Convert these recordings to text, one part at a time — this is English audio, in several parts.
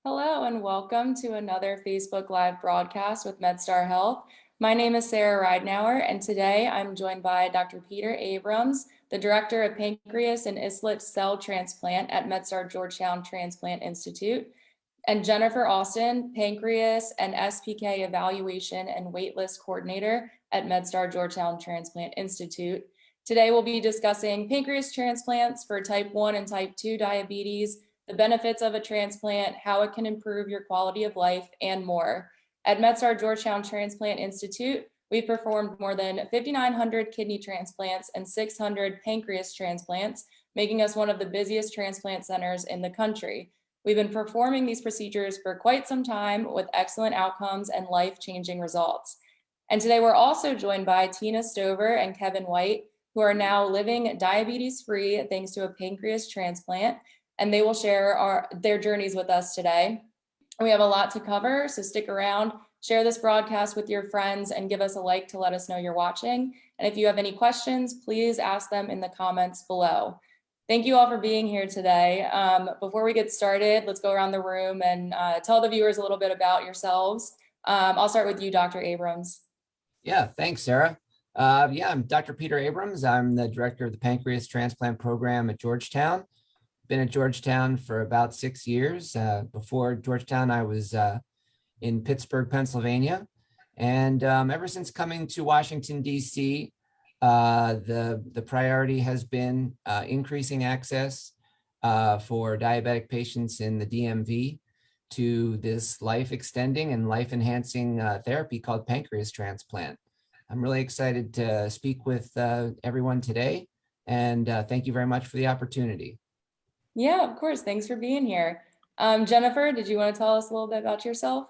Hello and welcome to another Facebook Live broadcast with MedStar Health. My name is Sarah Ridenauer, and today I'm joined by Dr. Peter Abrams, the Director of Pancreas and Islet Cell Transplant at MedStar Georgetown Transplant Institute, and Jennifer Austin, Pancreas and SPK Evaluation and Waitlist Coordinator at MedStar Georgetown Transplant Institute. Today we'll be discussing pancreas transplants for type 1 and type 2 diabetes, the benefits of a transplant, how it can improve your quality of life, and more. At MedStar Georgetown Transplant Institute, we've performed more than 5,900 kidney transplants and 600 pancreas transplants, making us one of the busiest transplant centers in the country. We've been performing these procedures for quite some time with excellent outcomes and life-changing results. And today we're also joined by Tina Stover and Kevin White, who are now living diabetes-free thanks to a pancreas transplant, and they will share their journeys with us today. We have a lot to cover, so stick around, share this broadcast with your friends, and give us a like to let us know you're watching. And if you have any questions, please ask them in the comments below. Thank you all for being here today. Before we get started, let's go around the room and tell the viewers a little bit about yourselves. I'll start with you, Dr. Abrams. Yeah, thanks, Sarah. I'm Dr. Peter Abrams. I'm the director of the Pancreas Transplant program at Georgetown. Been at Georgetown for about 6 years. Before Georgetown, I was in Pittsburgh, Pennsylvania. And ever since coming to Washington, D.C., the priority has been increasing access for diabetic patients in the DMV to this life-extending and life-enhancing therapy called pancreas transplant. I'm really excited to speak with everyone today, and thank you very much for the opportunity. Yeah, of course. Thanks for being here. Jennifer, did you want to tell us a little bit about yourself?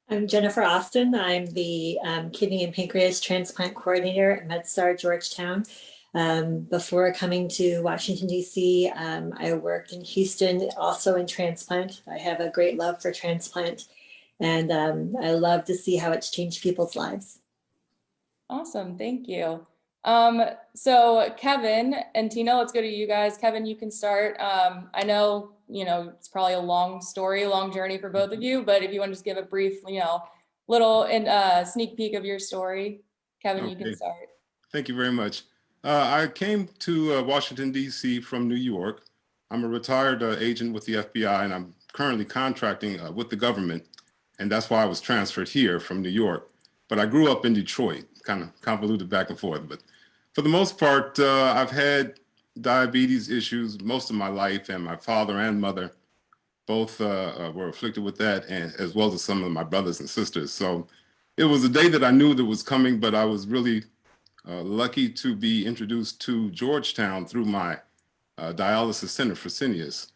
I'm Jennifer Austin. I'm the Kidney and Pancreas Transplant Coordinator at MedStar Georgetown. Before coming to Washington, D.C., I worked in Houston, also in transplant. I have a great love for transplant, and I love to see how it's changed people's lives. Awesome. Thank you. So Kevin and Tina, let's go to you guys. Kevin, you can start. I know, it's probably a long story, long journey for both of you, but if you want to just give a brief, little sneak peek of your story, Kevin, okay. You can start. Thank you very much. I came to Washington, D.C. from New York. I'm a retired agent with the FBI, and I'm currently contracting with the government. And that's why I was transferred here from New York. But I grew up in Detroit, kind of convoluted back and forth. But for the most part, I've had diabetes issues most of my life, and my father and mother both were afflicted with that, and as well as some of my brothers and sisters. So it was a day that I knew that was coming, but I was really lucky to be introduced to Georgetown through my dialysis center, Fresenius.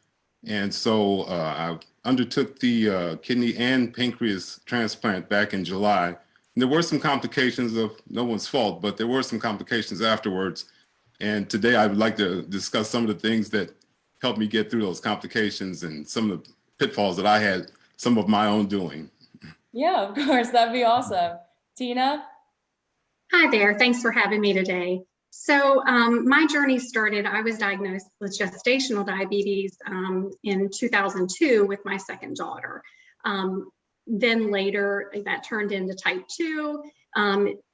And so I undertook the kidney and pancreas transplant back in July. And there were some complications of no one's fault, but there were some complications afterwards. And today I would like to discuss some of the things that helped me get through those complications and some of the pitfalls that I had, some of my own doing. Yeah, of course, that'd be awesome. Tina? Hi there, thanks for having me today. So my journey started, I was diagnosed with gestational diabetes in 2002 with my second daughter. Then later that turned into type 2.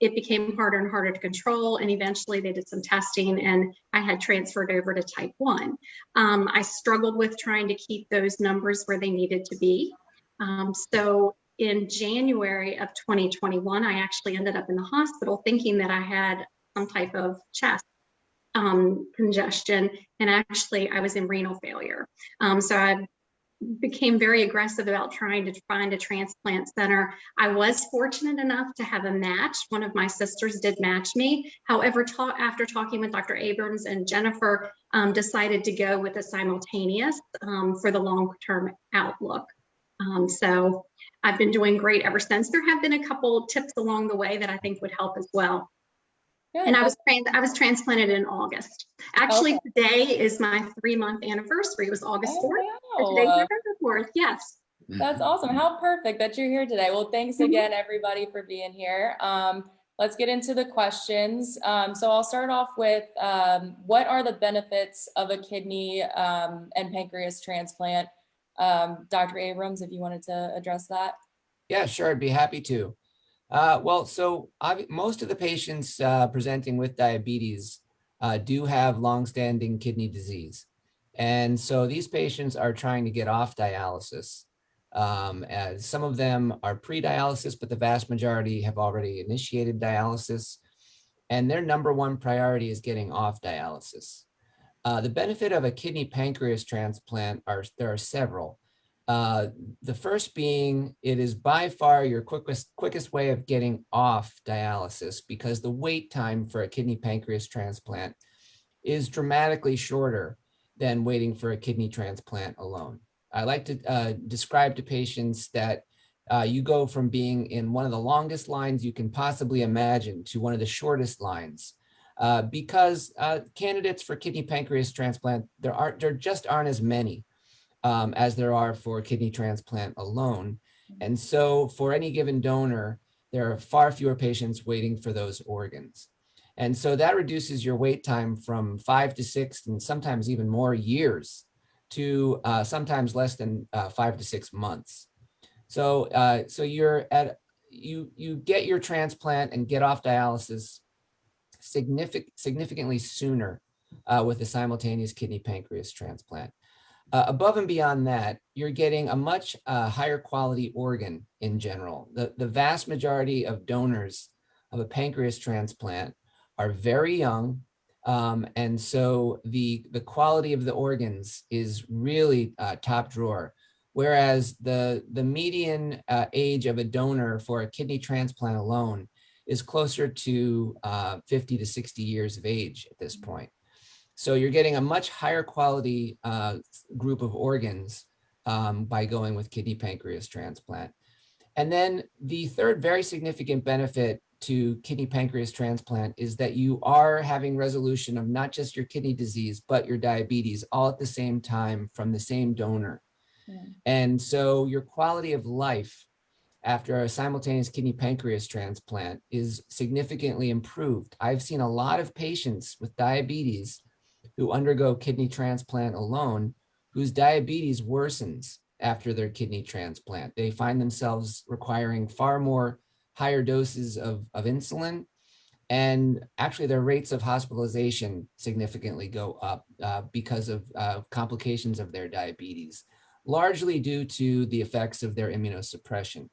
It became harder and harder to control, and eventually they did some testing and I had transferred over to type 1. I struggled with trying to keep those numbers where they needed to be. So in January of 2021, I actually ended up in the hospital thinking that I had some type of chest congestion, and actually I was in renal failure. So I became very aggressive about trying to find a transplant center. I was fortunate enough to have a match. One of my sisters did match me. However, after talking with Dr. Abrams and Jennifer, decided to go with a simultaneous for the long-term outlook. So I've been doing great ever since. There have been a couple tips along the way that I think would help as well. Good. And I was transplanted in August. Actually, okay. Today is my 3-month anniversary. It was August 4th. Wow. Today's November 4th. Yes. That's awesome. How perfect that you're here today. Well, thanks again, everybody, for being here. Let's get into the questions. So I'll start off with what are the benefits of a kidney and pancreas transplant Dr. Abrams, if you wanted to address that. Yeah, sure, I'd be happy to. Most of the patients presenting with diabetes do have longstanding kidney disease. And so these patients are trying to get off dialysis. As some of them are pre-dialysis, but the vast majority have already initiated dialysis. And their number one priority is getting off dialysis. The benefit of a kidney pancreas transplant there are several. The first being, it is by far your quickest way of getting off dialysis, because the wait time for a kidney pancreas transplant is dramatically shorter than waiting for a kidney transplant alone. I like to describe to patients that you go from being in one of the longest lines you can possibly imagine to one of the shortest lines. Because candidates for kidney pancreas transplant, there just aren't as many as there are for kidney transplant alone. And so for any given donor, there are far fewer patients waiting for those organs. And so that reduces your wait time from 5 to 6 and sometimes even more years to sometimes less than 5 to 6 months. So you get your transplant and get off dialysis significantly sooner with a simultaneous kidney pancreas transplant. Above and beyond that, you're getting a much higher quality organ in general. The vast majority of donors of a pancreas transplant are very young. And so the quality of the organs is really top drawer. Whereas the median age of a donor for a kidney transplant alone is closer to 50 to 60 years of age at this point. So you're getting a much higher quality group of organs by going with kidney pancreas transplant. And then the third very significant benefit to kidney pancreas transplant is that you are having resolution of not just your kidney disease, but your diabetes all at the same time from the same donor. Yeah. And so your quality of life after a simultaneous kidney pancreas transplant is significantly improved. I've seen a lot of patients with diabetes who undergo kidney transplant alone, whose diabetes worsens after their kidney transplant. They find themselves requiring far more higher doses of insulin, and actually their rates of hospitalization significantly go up because of complications of their diabetes, largely due to the effects of their immunosuppression.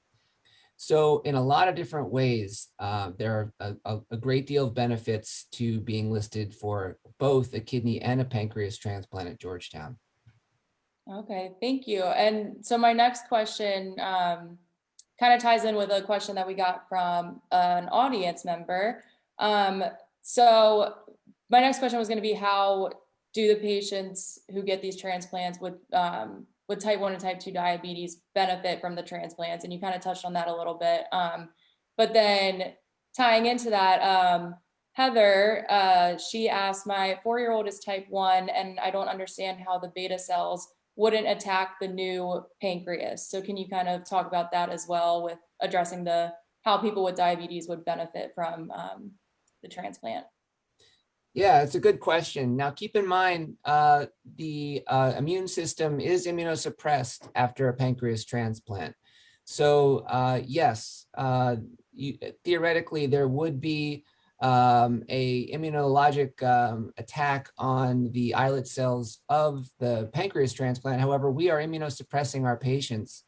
So in a lot of different ways, there are a great deal of benefits to being listed for both a kidney and a pancreas transplant at Georgetown. Okay, thank you. And so my next question kind of ties in with a question that we got from an audience member. So my next question was going to be, how do the patients who get these transplants with type 1 and type 2 diabetes benefit from the transplants? And you kind of touched on that a little bit. But then tying into that, Heather, she asked, my 4-year-old is type 1 and I don't understand how the beta cells wouldn't attack the new pancreas. So can you kind of talk about that as well, with addressing how people with diabetes would benefit from the transplant? Yeah, it's a good question. Now, keep in mind, the immune system is immunosuppressed after a pancreas transplant. So yes, theoretically, there would be a immunologic attack on the islet cells of the pancreas transplant. However, we are immunosuppressing our patients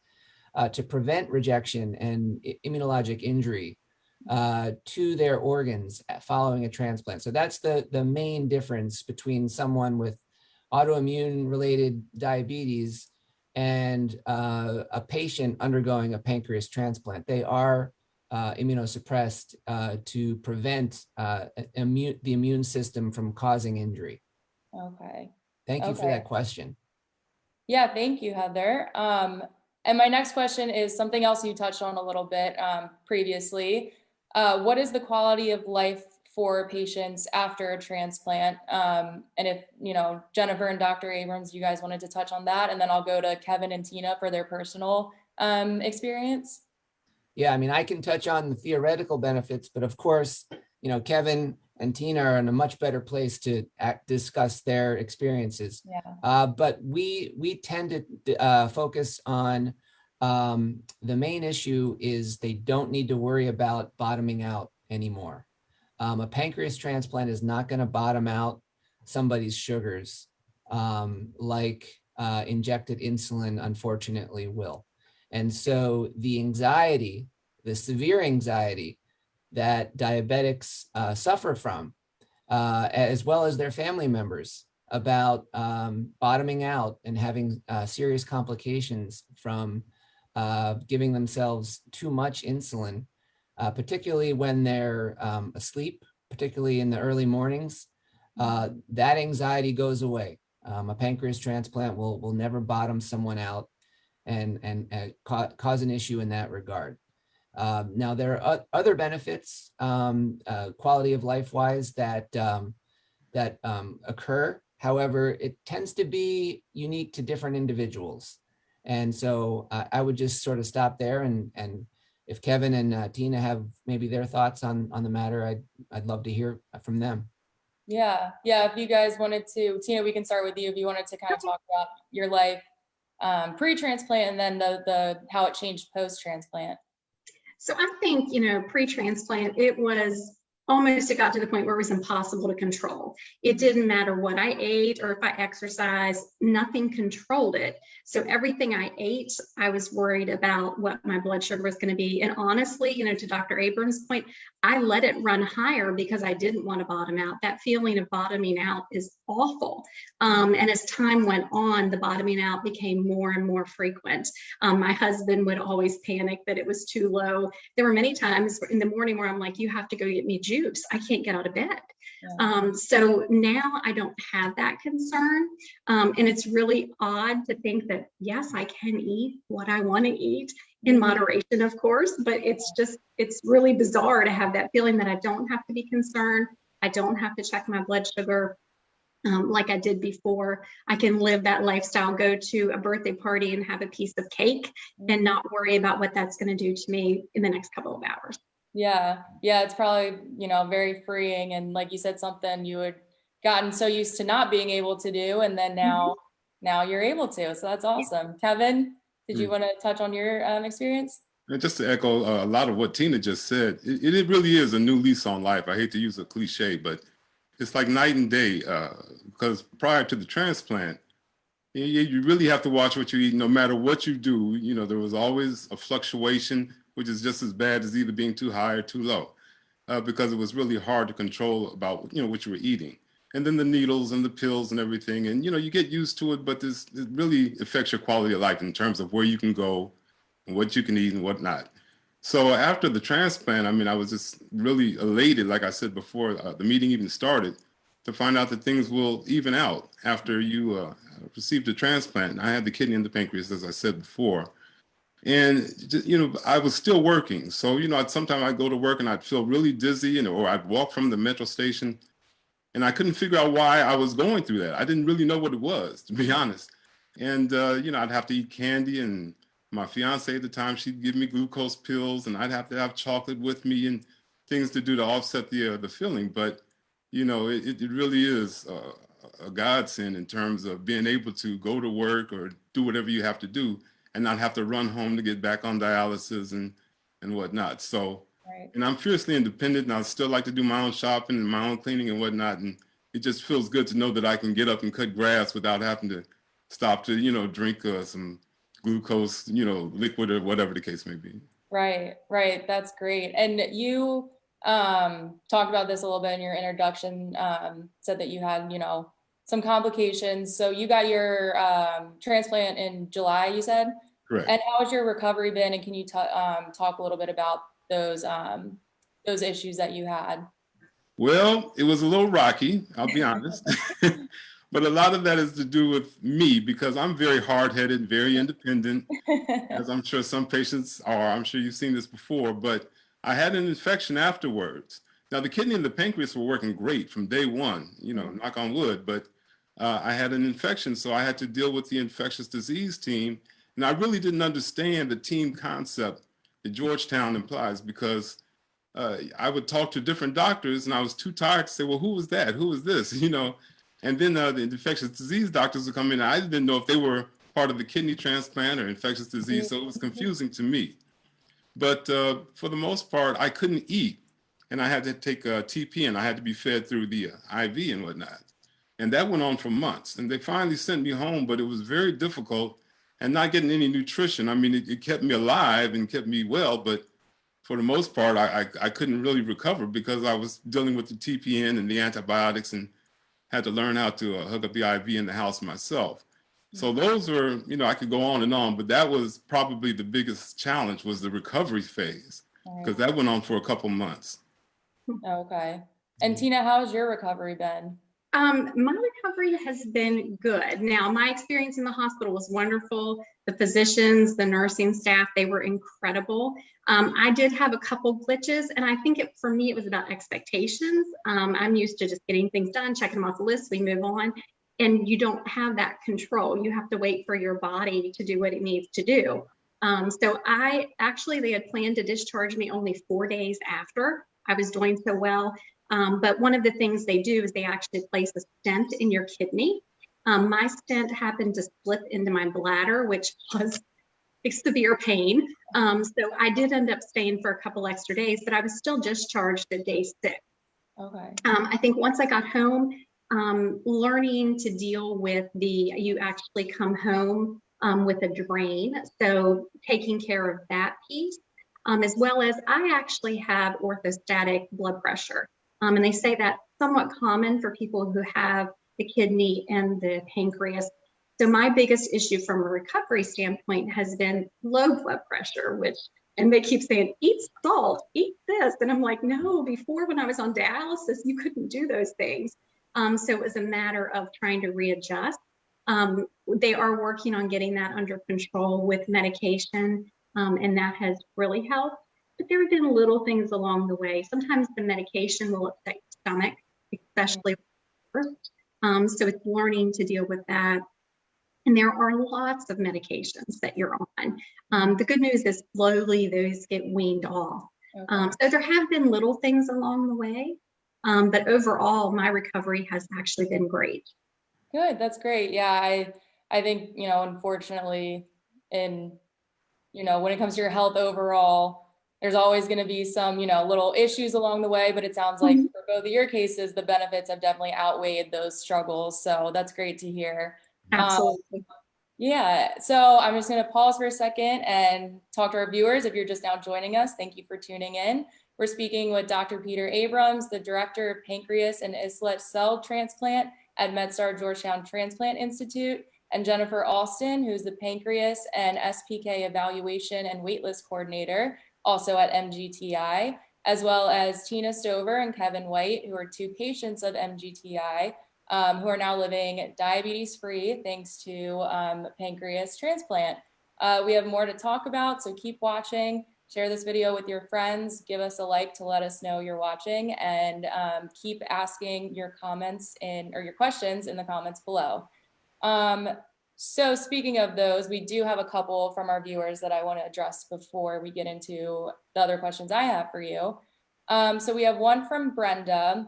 to prevent rejection and immunologic injury to their organs following a transplant. So that's the main difference between someone with autoimmune related diabetes and a patient undergoing a pancreas transplant. They are immunosuppressed to prevent the immune system from causing injury. Okay. Thank you for that question. Yeah, thank you, Heather. And my next question is something else you touched on a little bit previously. What is the quality of life for patients after a transplant? And if, Jennifer and Dr. Abrams, you guys wanted to touch on that, and then I'll go to Kevin and Tina for their personal experience. Yeah, I mean, I can touch on the theoretical benefits, but of course, Kevin and Tina are in a much better place to discuss their experiences. Yeah. But we tend to focus on the main issue is they don't need to worry about bottoming out anymore. A pancreas transplant is not going to bottom out somebody's sugars like injected insulin, unfortunately, will. And so the anxiety, the severe anxiety that diabetics suffer from, as well as their family members, about bottoming out and having serious complications from giving themselves too much insulin, particularly when they're asleep, particularly in the early mornings, that anxiety goes away. A pancreas transplant will never bottom someone out and cause an issue in that regard. Now, there are other benefits, quality of life wise, that occur. However, it tends to be unique to different individuals. And so I would just sort of stop there. And if Kevin and Tina have maybe their thoughts on the matter, I'd love to hear from them. Yeah. If you guys wanted to, Tina, we can start with you. If you wanted to kind of talk about your life pre-transplant and then the how it changed post-transplant. So I think, pre-transplant, it got to the point where it was impossible to control. It didn't matter what I ate or if I exercised, nothing controlled it. So everything I ate, I was worried about what my blood sugar was going to be. And honestly, to Dr. Abrams' point, I let it run higher because I didn't want to bottom out. That feeling of bottoming out is awful. And as time went on, the bottoming out became more and more frequent. My husband would always panic that it was too low. There were many times in the morning where I'm like, you have to go get me juice. I can't get out of bed. Yeah. So now I don't have that concern. And it's really odd to think that, yes, I can eat what I want to eat in moderation, of course, but it's really bizarre to have that feeling that I don't have to be concerned. I don't have to check my blood sugar like I did before. I can live that lifestyle, go to a birthday party and have a piece of cake and not worry about what that's going to do to me in the next couple of hours. Yeah, it's probably, very freeing. And like you said, something you had gotten so used to not being able to do. And then now you're able to. So that's awesome. Kevin, did you want to touch on your experience? And just to echo a lot of what Tina just said, it really is a new lease on life. I hate to use a cliche, but it's like night and day, because prior to the transplant, you really have to watch what you eat. No matter what you do, there was always a fluctuation, which is just as bad as either being too high or too low, because it was really hard to control about, what you were eating. And then the needles and the pills and everything. And, you get used to it, but it really affects your quality of life in terms of where you can go and what you can eat and whatnot. So after the transplant, I was just really elated, like I said before the meeting even started, to find out that things will even out after you received the transplant. I had the kidney and the pancreas, as I said before. And, I was still working. So, sometimes I'd go to work and I'd feel really dizzy, or I'd walk from the metro station and I couldn't figure out why I was going through that. I didn't really know what it was, to be honest. And, I'd have to eat candy, and my fiance at the time, she'd give me glucose pills, and I'd have to have chocolate with me and things to do to offset the feeling. But, it really is a godsend in terms of being able to go to work or do whatever you have to do and not have to run home to get back on dialysis and whatnot. So, Right. And I'm fiercely independent, and I still like to do my own shopping and my own cleaning and whatnot. And it just feels good to know that I can get up and cut grass without having to stop to, drink some glucose, liquid or whatever the case may be. Right. That's great. And you talked about this a little bit in your introduction, said that you had, some complications. So you got your transplant in July, you said? Correct. And how has your recovery been? And can you talk a little bit about those issues that you had? Well, it was a little rocky, I'll be honest. But a lot of that is to do with me, because I'm very hard-headed, very independent, as I'm sure some patients are. I'm sure you've seen this before, but I had an infection afterwards. Now, the kidney and the pancreas were working great from day one, knock on wood, but I had an infection, so I had to deal with the infectious disease team. And I really didn't understand the team concept that Georgetown implies, because I would talk to different doctors and I was too tired to say, well, who was that? Who was this? And then the infectious disease doctors would come in. And I didn't know if they were part of the kidney transplant or infectious disease. So it was confusing to me. But for the most part, I couldn't eat. And I had to take TP and I had to be fed through the IV and whatnot. And that went on for months. And they finally sent me home, but it was very difficult and not getting any nutrition. I mean, it kept me alive and kept me well, but for the most part, I couldn't really recover because I was dealing with the TPN and the antibiotics and had to learn how to hook up the IV in the house myself. So those were, I could go on, but that was probably the biggest challenge was the recovery phase because that went on for a couple months. Okay. And Tina, how's your recovery been? My recovery has been good. Now, my experience in the hospital was wonderful. The physicians, the nursing staff, they were incredible. I did have a couple glitches, and I think for me, it was about expectations. I'm used to just getting things done, checking them off the list, we move on, and you don't have that control. You have to wait for your body to do what it needs to do. So they had planned to discharge me only 4 days after I was doing so well. But one of the things they do is they actually place a stent in your kidney. My stent happened to slip into my bladder, which was a severe pain. So I did end up staying for a couple extra days, but I was still discharged at day 6. Okay. I think once I got home, learning to deal with you actually come home with a drain. So taking care of that piece, as well as I actually have orthostatic blood pressure. And they say that's somewhat common for people who have the kidney and the pancreas. So my biggest issue from a recovery standpoint has been low blood pressure, and they keep saying, eat salt, eat this. And I'm like, no, before when I was on dialysis, you couldn't do those things. So it was a matter of trying to readjust. They are working on getting that under control with medication, and that has really helped. But there have been little things along the way. Sometimes the medication will upset your stomach, especially first. So it's learning to deal with that. And there are lots of medications that you're on. The good news is slowly those get weaned off. Okay. So there have been little things along the way, but overall my recovery has actually been great. Good. That's great. Yeah. I think, unfortunately when it comes to your health overall, there's always going to be some, little issues along the way, but it sounds like for both of your cases, the benefits have definitely outweighed those struggles. So that's great to hear. Absolutely. Yeah. So I'm just going to pause for a second and talk to our viewers. If you're just now joining us, thank you for tuning in. We're speaking with Dr. Peter Abrams, the Director of Pancreas and Islet Cell Transplant at MedStar Georgetown Transplant Institute, and Jennifer Austin, who's the Pancreas and SPK Evaluation and Waitlist Coordinator, also at MGTI, as well as Tina Stover and Kevin White, who are 2 patients of MGTI, who are now living diabetes-free thanks to pancreas transplant. We have more to talk about, so keep watching. Share this video with your friends. Give us a like to let us know you're watching, and keep asking your comments or your questions in the comments below. So speaking of those, we do have a couple from our viewers that I want to address before we get into the other questions I have for you. So we have one from Brenda,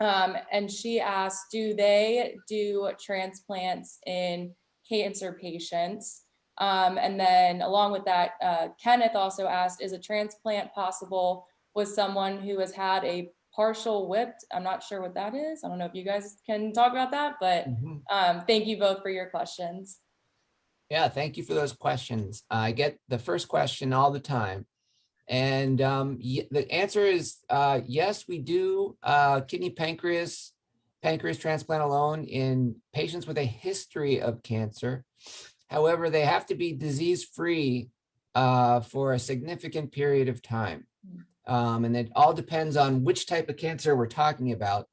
and she asked, do they do transplants in cancer patients? And then along with that, Kenneth also asked, is a transplant possible with someone who has had a partial whipped? I'm not sure what that is. I don't know if you guys can talk about that, but thank you both for your questions. Yeah, thank you for those questions. I get the first question all the time. And the answer is yes, we do kidney pancreas transplant alone in patients with a history of cancer. However, they have to be disease-free for a significant period of time. And it all depends on which type of cancer we're talking about.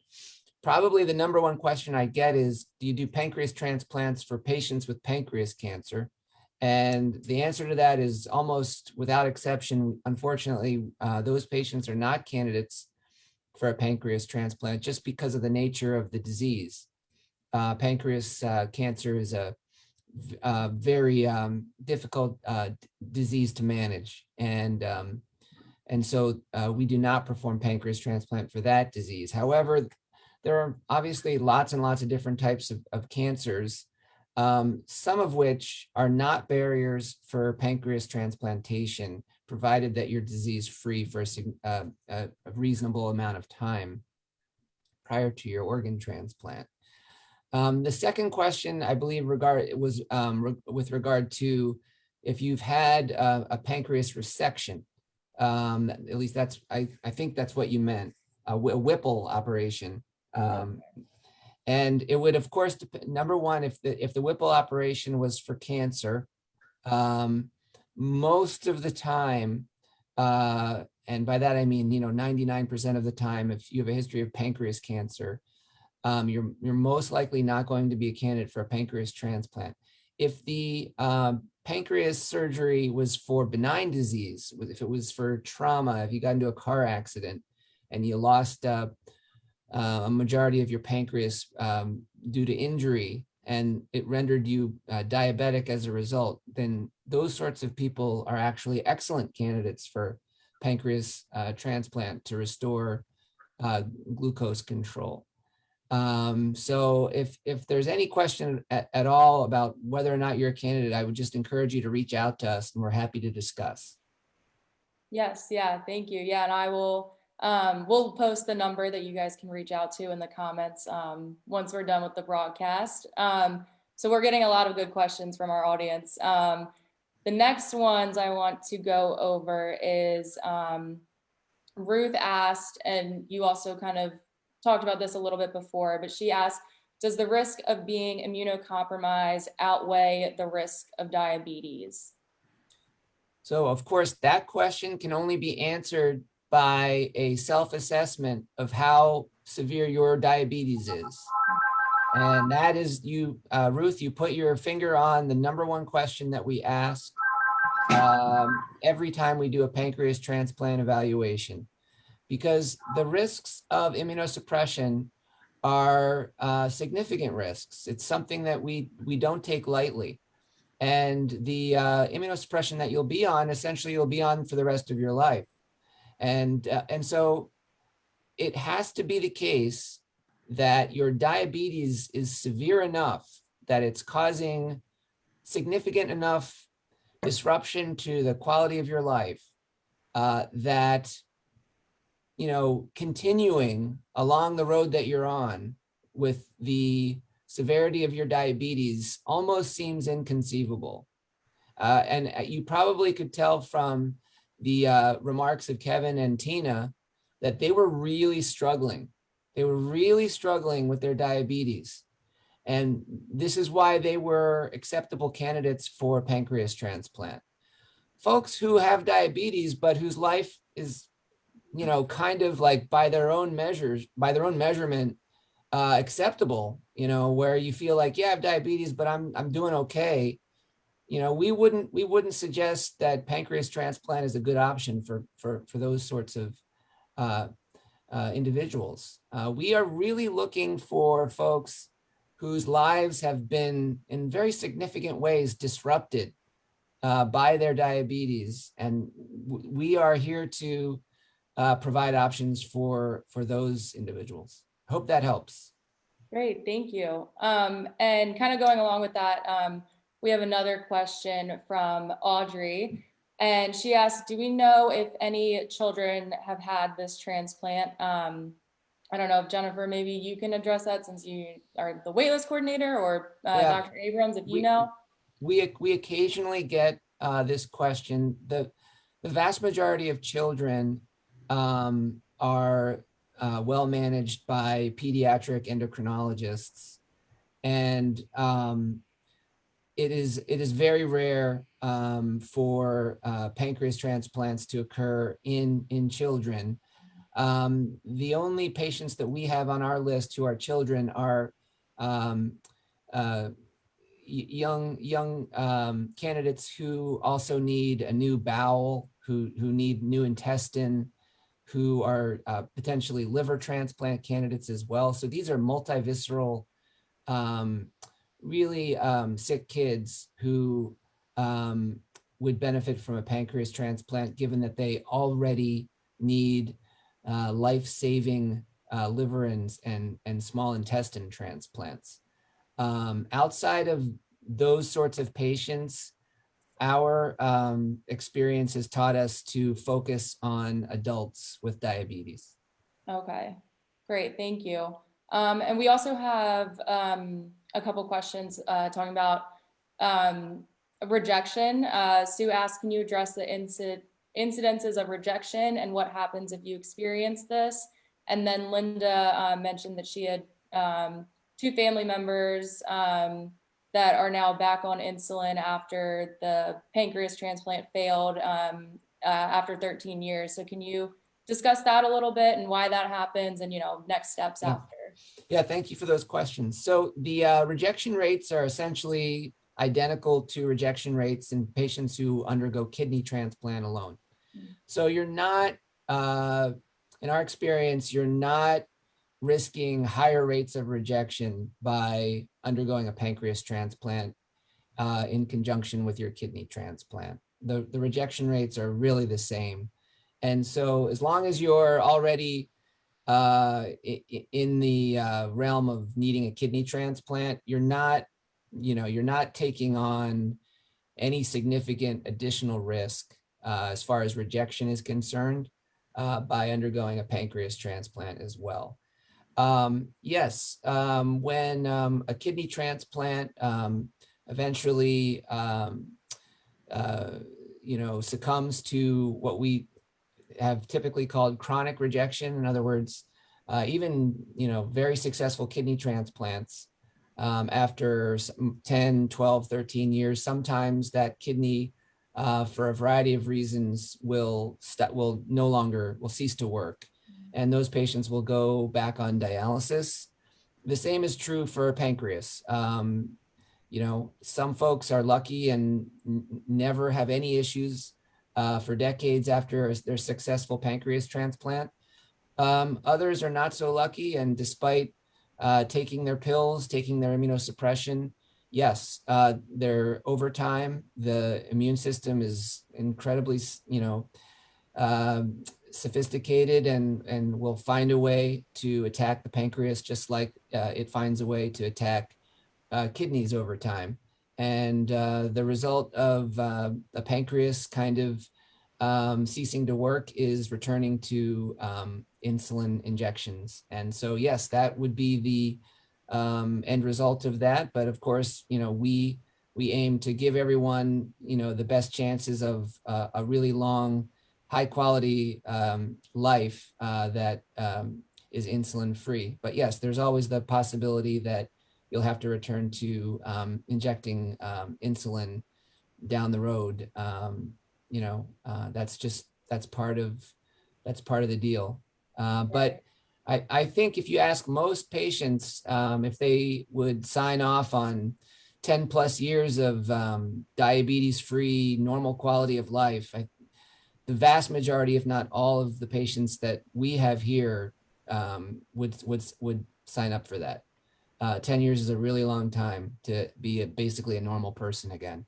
Probably the number one question I get is, do you do pancreas transplants for patients with pancreas cancer? And the answer to that is almost without exception. Unfortunately, those patients are not candidates for a pancreas transplant just because of the nature of the disease. Pancreas cancer is a very difficult disease to manage. And And so we do not perform pancreas transplant for that disease. However, there are obviously lots and lots of different types of cancers, some of which are not barriers for pancreas transplantation, provided that you're disease-free for a reasonable amount of time prior to your organ transplant. The second question, I believe, was with regard to if you've had a pancreas resection. At least I think that's what you meant, a Whipple operation. And it would, of course, number one, if the Whipple operation was for cancer, most of the time, and by that I mean 99% of the time, if you have a history of pancreas cancer, you're most likely not going to be a candidate for a pancreas transplant. If the pancreas surgery was for benign disease, if it was for trauma, if you got into a car accident and you lost a majority of your pancreas due to injury and it rendered you diabetic as a result, then those sorts of people are actually excellent candidates for pancreas transplant to restore glucose control. So if there's any question at all about whether or not you're a candidate, I would just encourage you to reach out to us and we're happy to discuss. Yes, yeah, thank you. Yeah, and I will, we'll post the number that you guys can reach out to in the comments once we're done with the broadcast. So we're getting a lot of good questions from our audience. The next ones I want to go over is Ruth asked, and you also kind of talked about this a little bit before, but she asked, does the risk of being immunocompromised outweigh the risk of diabetes? So of course, that question can only be answered by a self-assessment of how severe your diabetes is. And that is you, Ruth, you put your finger on the number one question that we ask every time we do a pancreas transplant evaluation, because the risks of immunosuppression are significant risks. It's something that we don't take lightly. And the immunosuppression that you'll be on, essentially you'll be on for the rest of your life. And so it has to be the case that your diabetes is severe enough that it's causing significant enough disruption to the quality of your life that, continuing along the road that you're on with the severity of your diabetes almost seems inconceivable. And you probably could tell from the remarks of Kevin and Tina that they were really struggling. They were really struggling with their diabetes. And this is why they were acceptable candidates for pancreas transplant. Folks who have diabetes, but whose life is, kind of like by their own measurement, acceptable, where you feel like, yeah, I have diabetes, but I'm doing okay. We wouldn't suggest that pancreas transplant is a good option for those sorts of individuals. We are really looking for folks whose lives have been in very significant ways disrupted by their diabetes. And we are here to provide options for those individuals. Hope that helps. Great, thank you. And kind of going along with that, we have another question from Audrey. And she asked, do we know if any children have had this transplant? I don't know if Jennifer, maybe you can address that since you are the waitlist coordinator, or Dr. Abrams, if you know. We occasionally get this question. The vast majority of children are well managed by pediatric endocrinologists, and it is very rare for pancreas transplants to occur in children. The only patients that we have on our list who are children are young candidates who also need a new bowel, who need new intestine, who are potentially liver transplant candidates as well. So these are multivisceral, really sick kids who would benefit from a pancreas transplant, given that they already need life-saving liver and small intestine transplants. Outside of those sorts of patients, our experience has taught us to focus on adults with diabetes. Okay, great, thank you. And we also have a couple questions talking about rejection. Sue asked, can you address the incidences of rejection and what happens if you experience this? And then Linda mentioned that she had 2 family members that are now back on insulin after the pancreas transplant failed after 13 years. So can you discuss that a little bit and why that happens and, next steps after? Yeah, thank you for those questions. So the rejection rates are essentially identical to rejection rates in patients who undergo kidney transplant alone. So you're not, in our experience, you're not risking higher rates of rejection by undergoing a pancreas transplant in conjunction with your kidney transplant. The rejection rates are really the same. And so as long as you're already in the realm of needing a kidney transplant, you're not taking on any significant additional risk as far as rejection is concerned by undergoing a pancreas transplant as well. Yes, when a kidney transplant eventually succumbs to what we have typically called chronic rejection. In other words, even very successful kidney transplants after 10, 12, 13 years, sometimes that kidney for a variety of reasons will cease to work. And those patients will go back on dialysis. The same is true for pancreas. Some folks are lucky and never have any issues for decades after their successful pancreas transplant. Others are not so lucky, and despite taking their pills, taking their immunosuppression, yes, over time, the immune system is incredibly, sophisticated and will find a way to attack the pancreas, just like it finds a way to attack kidneys over time. And the result of a pancreas kind of ceasing to work is returning to insulin injections. And so, yes, that would be the end result of that. But of course, we aim to give everyone, the best chances of a really long, high quality life that is insulin free. But yes, there's always the possibility that you'll have to return to injecting insulin down the road. That's part of the deal. But I think if you ask most patients if they would sign off on 10 plus years of diabetes-free, normal quality of life, the vast majority, if not all of the patients that we have here would sign up for that. 10 years is a really long time to be basically a normal person again.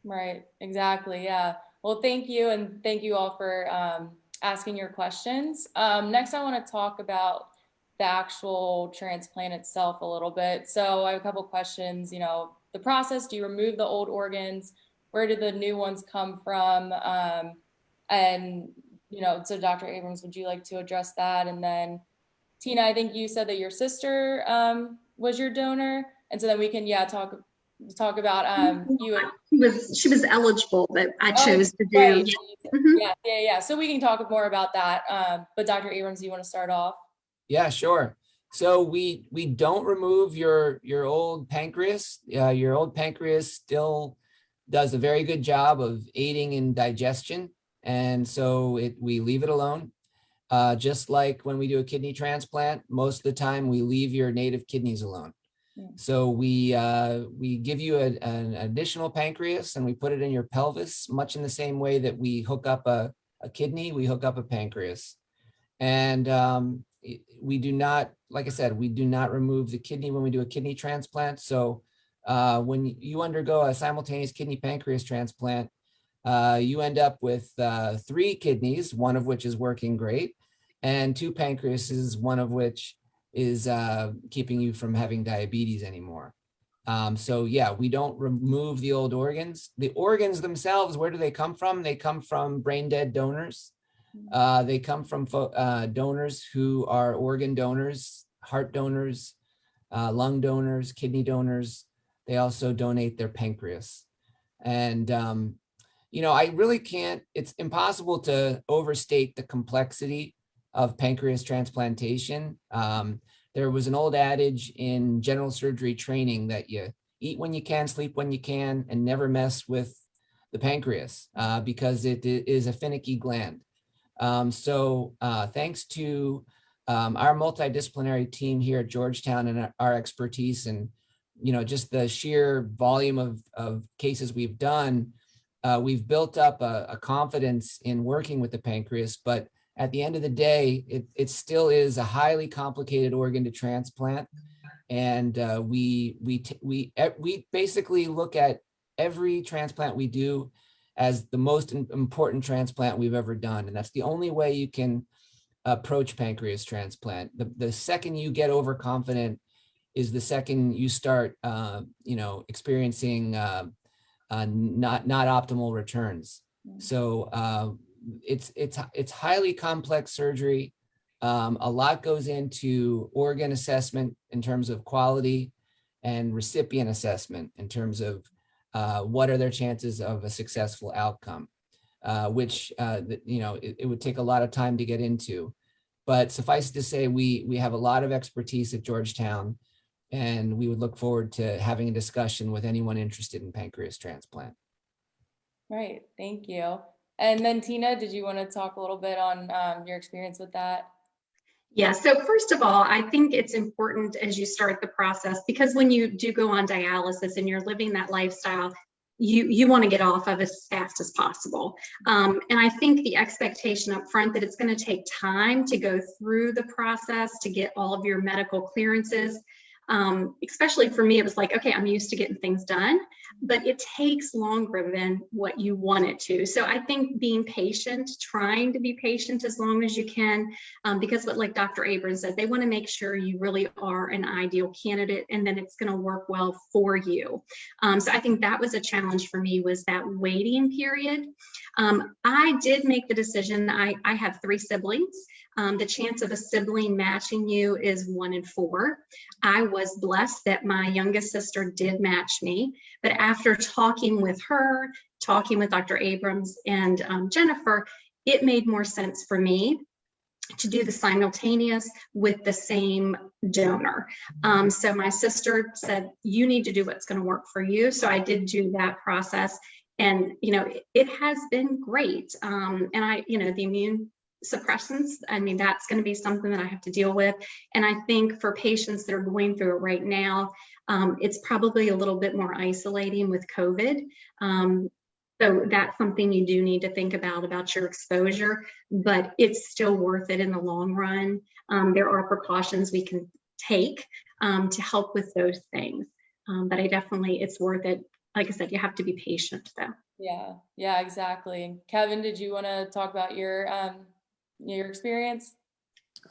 Right, exactly, yeah. Well, thank you, and thank you all for asking your questions. Next, I want to talk about the actual transplant itself a little bit. So I have a couple questions. The process: do you remove the old organs? Where did the new ones come from? And so Dr. Abrams, would you like to address that? And then Tina, I think you said that your sister was your donor, and so then we can talk about you. She was eligible, but I chose to do. Right. Yeah. So we can talk more about that. But Dr. Abrams, do you want to start off? Yeah, sure. So we don't remove your old pancreas. Your old pancreas still does a very good job of aiding in digestion, and so we leave it alone. Just like when we do a kidney transplant, most of the time we leave your native kidneys alone. So we give you an additional pancreas and we put it in your pelvis, much in the same way that we hook up a kidney, we hook up a pancreas. And we do not, like I said, we do not remove the kidney when we do a kidney transplant. So when you undergo a simultaneous kidney pancreas transplant, you end up with 3 kidneys, one of which is working great, and 2 pancreases, one of which is keeping you from having diabetes anymore. So yeah, we don't remove the old organs. The organs themselves, where do they come from? They come from brain dead donors. They come from donors who are organ donors, heart donors, lung donors, kidney donors. They also donate their pancreas. And, you know, I really can't, it's impossible to overstate the complexity of pancreas transplantation. There was an old adage in general surgery training that you eat when you can, sleep when you can, and never mess with the pancreas because it is a finicky gland. Thanks to our multidisciplinary team here at Georgetown and our expertise and, you know, just the sheer volume of cases we've done, we've built up a confidence in working with the pancreas, but at the end of the day, it still is a highly complicated organ to transplant. And we basically look at every transplant we do as the most important transplant we've ever done. And that's the only way you can approach pancreas transplant. The second you get overconfident is the second you start, you know, experiencing not optimal returns. So it's highly complex surgery. A lot goes into organ assessment in terms of quality and recipient assessment in terms of what are their chances of a successful outcome, which, you know, it would take a lot of time to get into. But suffice to say, we have a lot of expertise at Georgetown, and we would look forward to having a discussion with anyone interested in pancreas transplant. Right, thank you. And then Tina, did you want to talk a little bit on your experience with that? Yeah, so first of all, I think it's important as you start the process, because when you do go on dialysis and you're living that lifestyle, you want to get off of as fast as possible. And I think the expectation up front that it's going to take time to go through the process to get all of your medical clearances. Especially for me, it was like, okay, I'm used to getting things done, but it takes longer than what you want it to. So I think being patient, trying to be patient as long as you can, because what, like Dr. Abrams said, they want to make sure you really are an ideal candidate and then it's going to work well for you. So I think that was a challenge for me, was that waiting period. I did make the decision. I have 3 siblings. The chance of a sibling matching you is 1 in 4. I was blessed that my youngest sister did match me, but after talking with her, talking with Dr. Abrams and Jennifer, it made more sense for me to do the simultaneous with the same donor. So my sister said, you need to do what's going to work for you. So I did do that process. And, you know, it has been great. And you know, the immune suppressants, I mean, that's going to be something that I have to deal with. And I think for patients that are going through it right now, it's probably a little bit more isolating with COVID. So that's something you do need to think about your exposure, but it's still worth it in the long run. There are precautions we can take to help with those things. But it's worth it. Like I said, you have to be patient though. Yeah, exactly. Kevin, did you want to talk about your experience?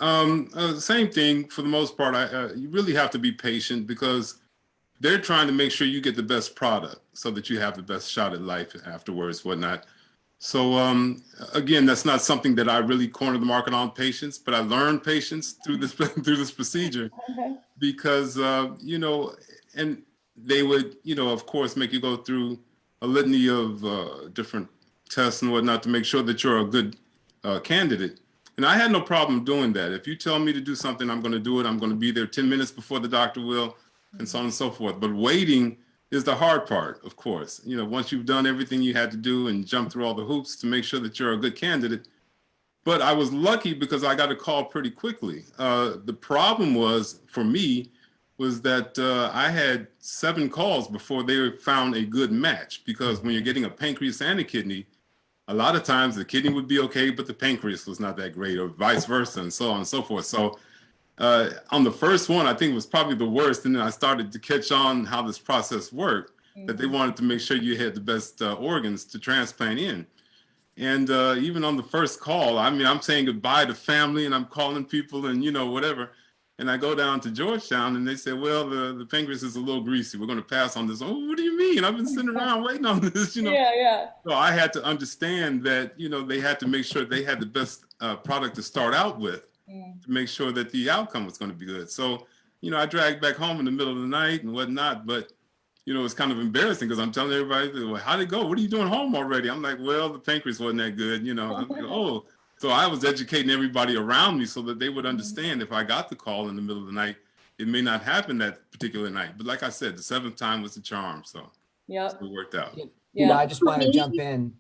Same thing for the most part. You really have to be patient because they're trying to make sure you get the best product so that you have the best shot at life afterwards, whatnot. So again, that's not something that I really corner the market on, patience, but I learned patience through this procedure because you know, and they would, you know, of course, make you go through a litany of different tests and whatnot to make sure that you're a good candidate. And I had no problem doing that. If you tell me to do something, I'm going to do it. I'm going to be there 10 minutes before the doctor will, and so on and so forth. But waiting is the hard part, of course. You know, once you've done everything you had to do and jump through all the hoops to make sure that you're a good candidate. But I was lucky because I got a call pretty quickly. The problem was, for me, was that I had 7 calls before they found a good match, because when you're getting a pancreas and a kidney, a lot of times the kidney would be okay, but the pancreas was not that great, or vice versa, and so on and so forth. So on the first one, I think it was probably the worst. And then I started to catch on how this process worked. that they wanted to make sure you had the best organs to transplant in. And even on the first call, I mean, I'm saying goodbye to family and I'm calling people and, you know, whatever. And I go down to Georgetown and they say, well, the pancreas is a little greasy. We're going to pass on this. Oh, what do you mean? I've been sitting around waiting on this, you know. Yeah, yeah. So I had to understand that, you know, they had to make sure they had the best product to start out with to make sure that the outcome was going to be good. So, you know, I dragged back home in the middle of the night and whatnot, but you know, it's kind of embarrassing because I'm telling everybody, well, how'd it go? What are you doing home already? I'm like, well, the pancreas wasn't that good, you know. I'm like, oh, so I was educating everybody around me so that they would understand if I got the call in the middle of the night, it may not happen that particular night. But like I said, the seventh time was the charm. So Yep. it worked out. Yeah, I just want to jump in.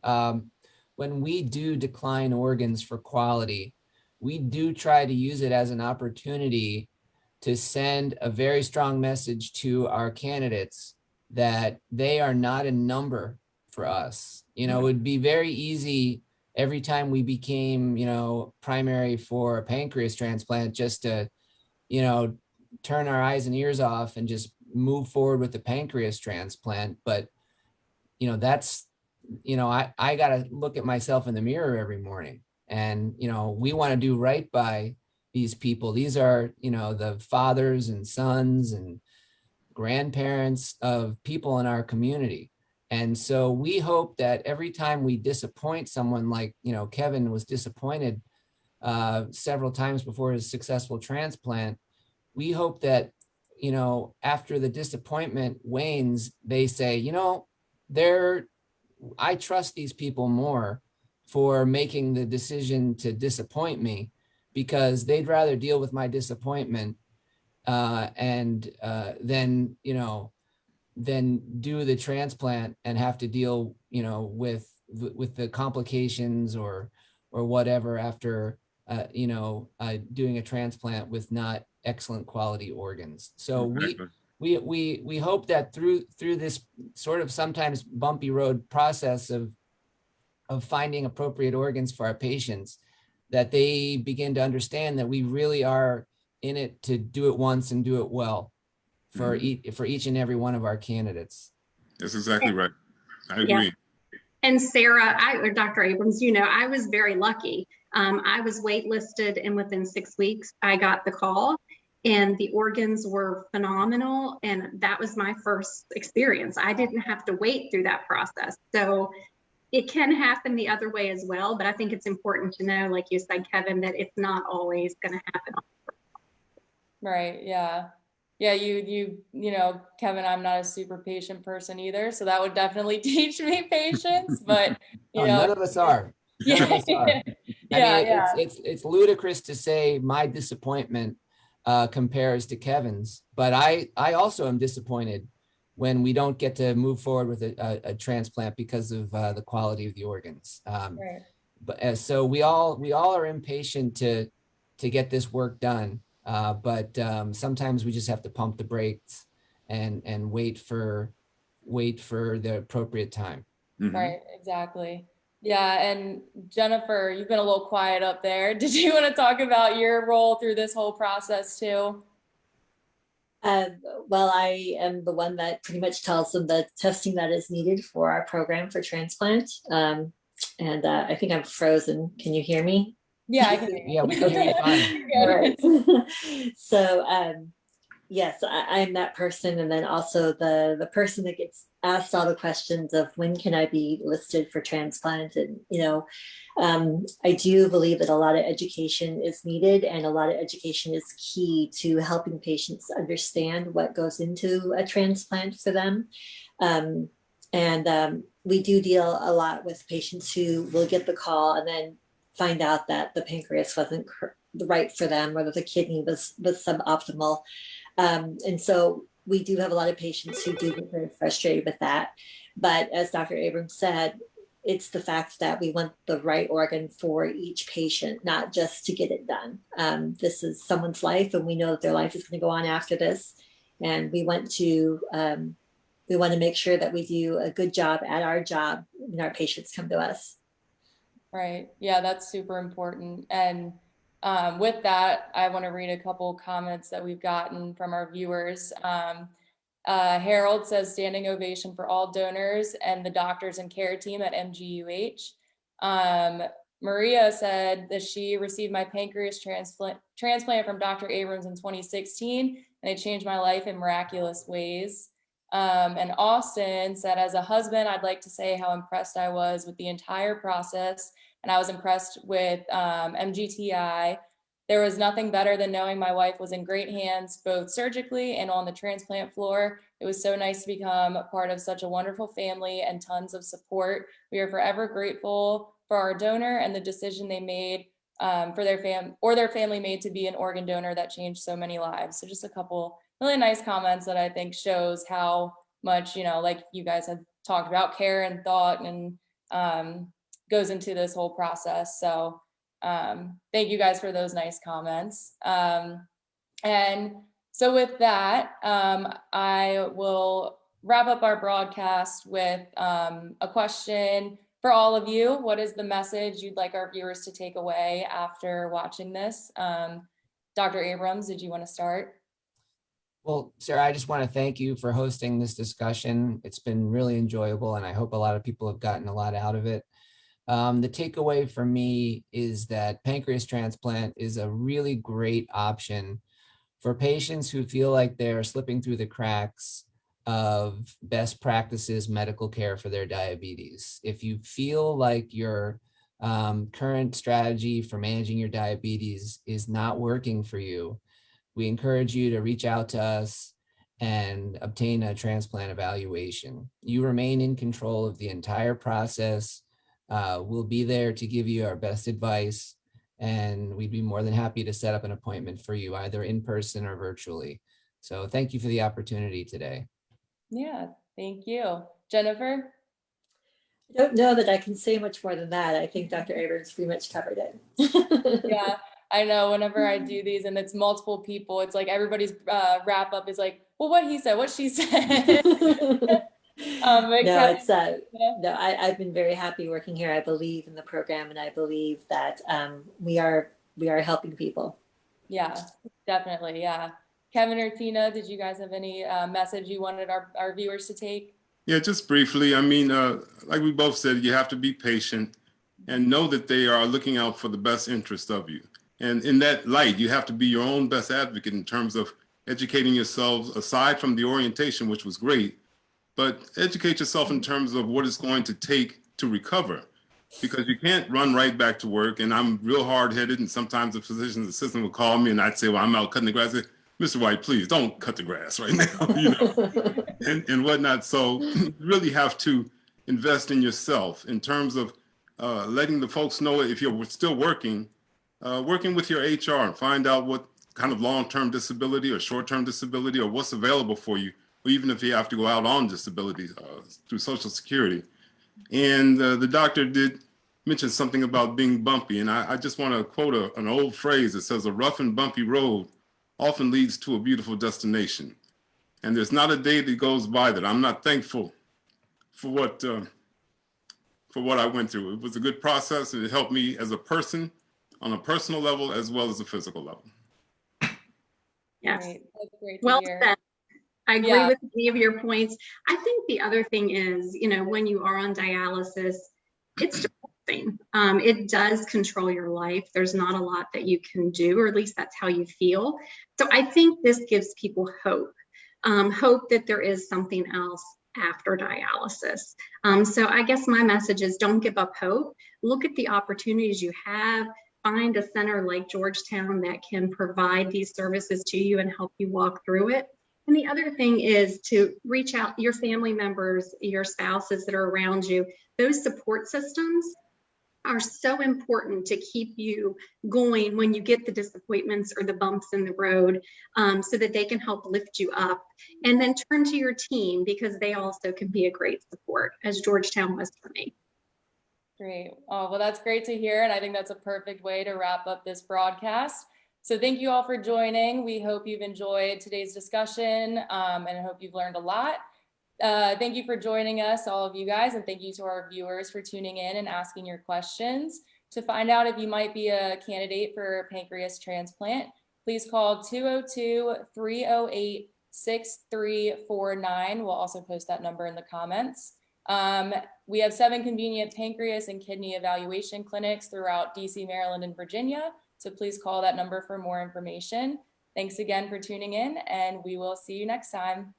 When we do decline organs for quality, we do try to use it as an opportunity to send a very strong message to our candidates that they are not a number for us. You know, it would be very easy every time we became, you know, primary for a pancreas transplant just to, you know, turn our eyes and ears off and just move forward with the pancreas transplant. But, you know, that's, you know, I got to look at myself in the mirror every morning and, you know, we want to do right by these people. These are, you know, the fathers and sons and grandparents of people in our community. And so we hope that every time we disappoint someone, like, you know, Kevin was disappointed several times before his successful transplant, we hope that, you know, after the disappointment wanes, they say, you know, I trust these people more for making the decision to disappoint me because they'd rather deal with my disappointment then, you know, then do the transplant and have to deal, you know, with the complications or whatever after, you know, doing a transplant with not excellent quality organs. So Exactly. we hope that through this sort of sometimes bumpy road process of finding appropriate organs for our patients, that they begin to understand that we really are in it to do it once and do it well for each and every one of our candidates. That's exactly right. I agree. Yeah. And Sarah, or Dr. Abrams, you know, I was very lucky. I was waitlisted and within 6 weeks, I got the call and the organs were phenomenal. And that was my first experience. I didn't have to wait through that process. So it can happen the other way as well. But I think it's important to know, like you said, Kevin, that it's not always going to happen. Right. Yeah. Yeah. You know, Kevin, I'm not a super patient person either. So that would definitely teach me patience, but you know, none of us are. None of us are. Yeah. I mean, it's ludicrous to say my disappointment compares to Kevin's, but I also am disappointed when we don't get to move forward with a transplant because of the quality of the organs. Right. But so we all are impatient to get this work done. But sometimes we just have to pump the brakes and wait for the appropriate time. Right, exactly. Yeah, and Jennifer, you've been a little quiet up there. Did you want to talk about your role through this whole process too? Well, I am the one that pretty much tells them the testing that is needed for our program for transplant. And I think I'm frozen. Can you hear me? Yeah, I can hear you. Yeah, we can hear you fine. All right. So yes, I'm that person, and then also the person that gets asked all the questions of when can I be listed for transplant, and you know, I do believe that a lot of education is needed, and a lot of education is key to helping patients understand what goes into a transplant for them. We do deal a lot with patients who will get the call and then find out that the pancreas wasn't right for them, or that the kidney was suboptimal. And so we do have a lot of patients who do get very frustrated with that. But as Dr. Abrams said, it's the fact that we want the right organ for each patient, not just to get it done. This is someone's life, and we know that their life is going to go on after this. And we want to make sure that we do a good job at our job when our patients come to us. Right. Yeah, that's super important. And with that, I want to read a couple comments that we've gotten from our viewers. Harold says standing ovation for all donors and the doctors and care team at MGUH. Maria said that she received my pancreas transplant from Dr. Abrams in 2016, and it changed my life in miraculous ways. And Austin said, as a husband, I'd like to say how impressed I was with the entire process, and I was impressed with MGTI. There was nothing better than knowing my wife was in great hands, both surgically and on the transplant floor. It was so nice to become a part of such a wonderful family and tons of support. We are forever grateful for our donor and the decision they made for their family made to be an organ donor that changed so many lives. So just a couple really nice comments that I think shows how much, like you guys have talked about, care and thought and goes into this whole process. So thank you guys for those nice comments. And so with that, I will wrap up our broadcast with a question for all of you. What is the message you'd like our viewers to take away after watching this? Dr. Abrams, did you want to start? Well, Sarah, I just want to thank you for hosting this discussion. It's been really enjoyable, and I hope a lot of people have gotten a lot out of it. The takeaway for me is that pancreas transplant is a really great option for patients who feel like they're slipping through the cracks of best practices medical care for their diabetes. If you feel like your current strategy for managing your diabetes is not working for you, we encourage you to reach out to us and obtain a transplant evaluation. You remain in control of the entire process. We'll be there to give you our best advice, and we'd be more than happy to set up an appointment for you either in person or virtually. So thank you for the opportunity today. Yeah, thank you. Jennifer? I don't know that I can say much more than that. I think Dr. Abrams pretty much covered it. Yeah, I know whenever I do these and it's multiple people, it's like everybody's wrap up is like, well, what he said, what she said. I've been very happy working here. I believe in the program, and I believe that we are helping people. Yeah, definitely. Yeah. Kevin or Tina, did you guys have any message you wanted our viewers to take? Yeah, just briefly. I mean, like we both said, you have to be patient and know that they are looking out for the best interest of you. And in that light, you have to be your own best advocate in terms of educating yourselves, aside from the orientation, which was great, but educate yourself in terms of what it's going to take to recover, because you can't run right back to work. And I'm real hard-headed, and sometimes the physician's assistant would call me and I'd say, well, I'm out cutting the grass. I'd say, Mr. White, please don't cut the grass right now, and whatnot. So you really have to invest in yourself in terms of letting the folks know if you're still working with your HR and find out what kind of long-term disability or short-term disability or what's available for you, or even if you have to go out on disability through Social Security. And the doctor did mention something about being bumpy. And I just want to quote an old phrase that says, a rough and bumpy road often leads to a beautiful destination. And there's not a day that goes by that I'm not thankful for what I went through. It was a good process, and it helped me as a person on a personal level as well as a physical level. Yes. That's great to Well hear. said. I agree with many of your points. I think the other thing is, when you are on dialysis, it's depressing. It does control your life. There's not a lot that you can do, or at least that's how you feel. So I think this gives people hope, hope that there is something else after dialysis. So I guess my message is don't give up hope. Look at the opportunities you have. Find a center like Georgetown that can provide these services to you and help you walk through it. And the other thing is to reach out your family members, your spouses that are around you. Those support systems are so important to keep you going when you get the disappointments or the bumps in the road, so that they can help lift you up. And then turn to your team, because they also can be a great support, as Georgetown was for me. Great. Oh, well, that's great to hear. And I think that's a perfect way to wrap up this broadcast. So thank you all for joining. We hope you've enjoyed today's discussion, and I hope you've learned a lot. Thank you for joining us, all of you guys, and thank you to our viewers for tuning in and asking your questions. To find out if you might be a candidate for pancreas transplant, please call 202-308 6349. We'll also post that number in the comments. We have 7 convenient pancreas and kidney evaluation clinics throughout DC, Maryland, and Virginia. So please call that number for more information. Thanks again for tuning in, and we will see you next time.